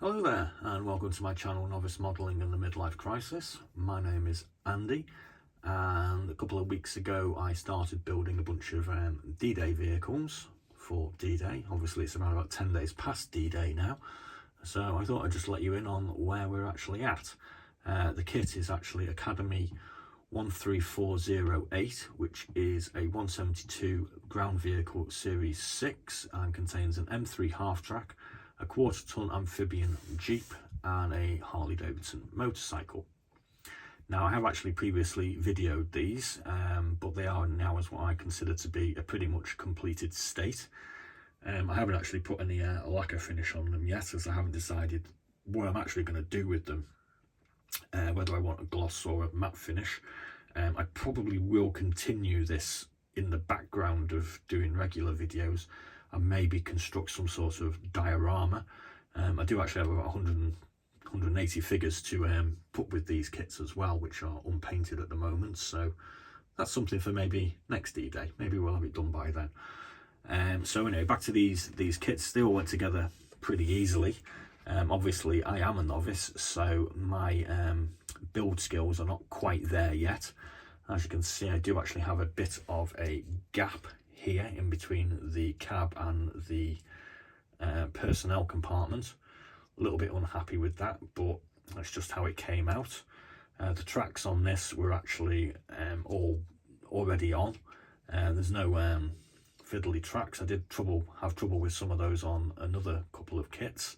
Hello there and welcome to my channel Novice Modelling and the Midlife Crisis. My name is Andy and a couple of weeks ago I started building a bunch of D-Day vehicles for D-Day. Obviously it's around about 10 days past D-Day now, so I thought I'd just let you in on where we're actually at. The kit is actually Academy 13408, which is a 172 ground vehicle series 6 and contains an M3 half-track, a quarter-ton amphibian Jeep and a Harley-Davidson motorcycle. Now I have actually previously videoed these, but they are now as what I consider to be a pretty much completed state. I haven't actually put any lacquer finish on them yet, as I haven't decided what I'm actually going to do with them, whether I want a gloss or a matte finish. I probably will continue this in the background of doing regular videos and maybe construct some sort of diorama. I do actually have about 180 figures to put with these kits as well, which are unpainted at the moment, so that's something for maybe next D-Day. Maybe we'll have it done by then. So anyway, back to these kits. They all went together pretty easily. Obviously I am a novice, so my build skills are not quite there yet. As you can see, I do actually have a bit of a gap here in between the cab and the personnel compartment. A little bit unhappy with that, but that's just how it came out. The tracks on this were actually all already on. There's no fiddly tracks. I did have trouble with some of those on another couple of kits.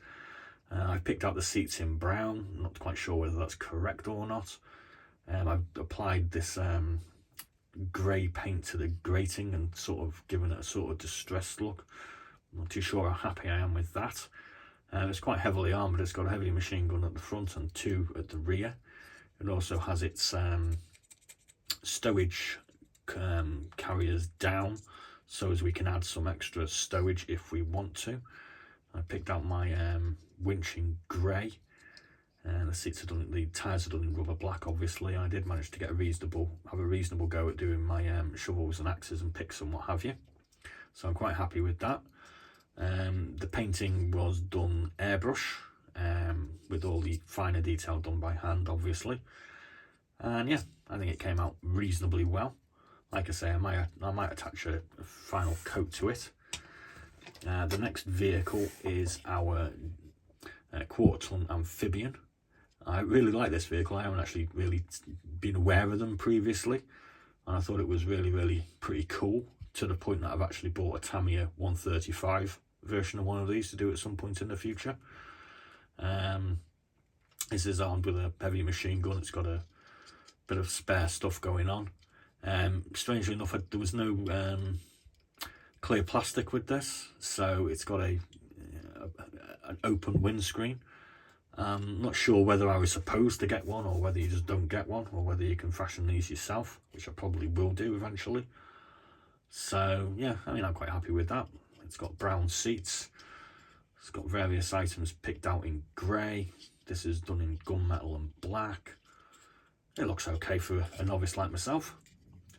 I've picked out the seats in brown. I'm not quite sure whether that's correct or not. I've applied this grey paint to the grating and sort of given it a sort of distressed look. I'm not too sure how happy I am with that. It's quite heavily armoured. It's got a heavy machine gun at the front and 2 at the rear. It also has its stowage carriers down, so as we can add some extra stowage if we want to. I picked out my winch in grey, and the seats are done, the tyres are done in rubber black. Obviously I did manage to get have a reasonable go at doing my shovels and axes and picks and what have you, so I'm quite happy with that. The painting was done airbrush, with all the finer detail done by hand obviously, and yeah, I think it came out reasonably well. Like I say, I might attach a final coat to it. The next vehicle is our quarter-ton amphibian. I really like this vehicle. I haven't actually really been aware of them previously, and I thought it was really pretty cool, to the point that I've actually bought a Tamiya 135 version of one of these to do at some point in the future. This is armed with a heavy machine gun. It's got a bit of spare stuff going on. Strangely enough, there was no clear plastic with this, so it's got an open windscreen. I'm not sure whether I was supposed to get one or whether you just don't get one, or whether you can fashion these yourself, which I probably will do eventually. So yeah, I mean, I'm quite happy with that. It's got brown seats. It's got various items picked out in grey. This is done in gunmetal and black. It looks okay for a novice like myself.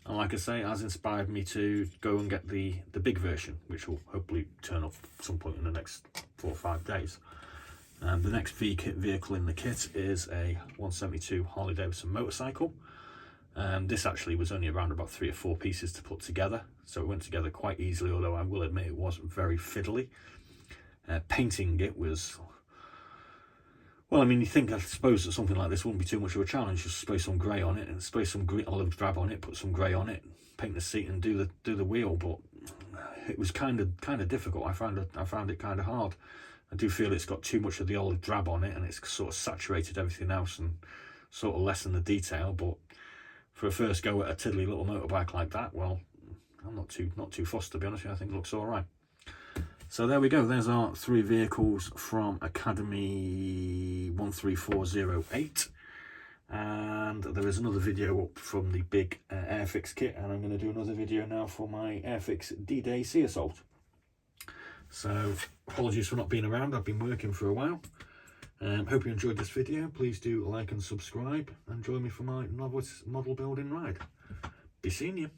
And like I say, it has inspired me to go and get the big version, which will hopefully turn up at some point in the next 4 or 5 days. The next vehicle in the kit is a 172 Harley-Davidson motorcycle. This actually was only around about 3 or 4 pieces to put together, so it went together quite easily, although I will admit it wasn't very fiddly. Painting it was, well, I mean, you think, I suppose that something like this wouldn't be too much of a challenge. Just spray some grey on it and spray some green olive drab on it, put some grey on it, paint the seat and do the wheel. But it was kind of difficult. I found it kind of hard. I do feel it's got too much of the olive drab on it, and it's sort of saturated everything else and sort of lessened the detail. But for a first go at a tiddly little motorbike like that, well, I'm not too fussed, to be honest with you. I think it looks all right. So there we go. There's our 3 vehicles from Academy 13408. And there is another video up from the big AIRFIX kit, and I'm going to do another video now for my AIRFIX D-Day Sea Assault. So apologies for not being around. I've been working for a while. Hope you enjoyed this video. Please do like and subscribe, and join me for my novice model building ride. Be seeing you.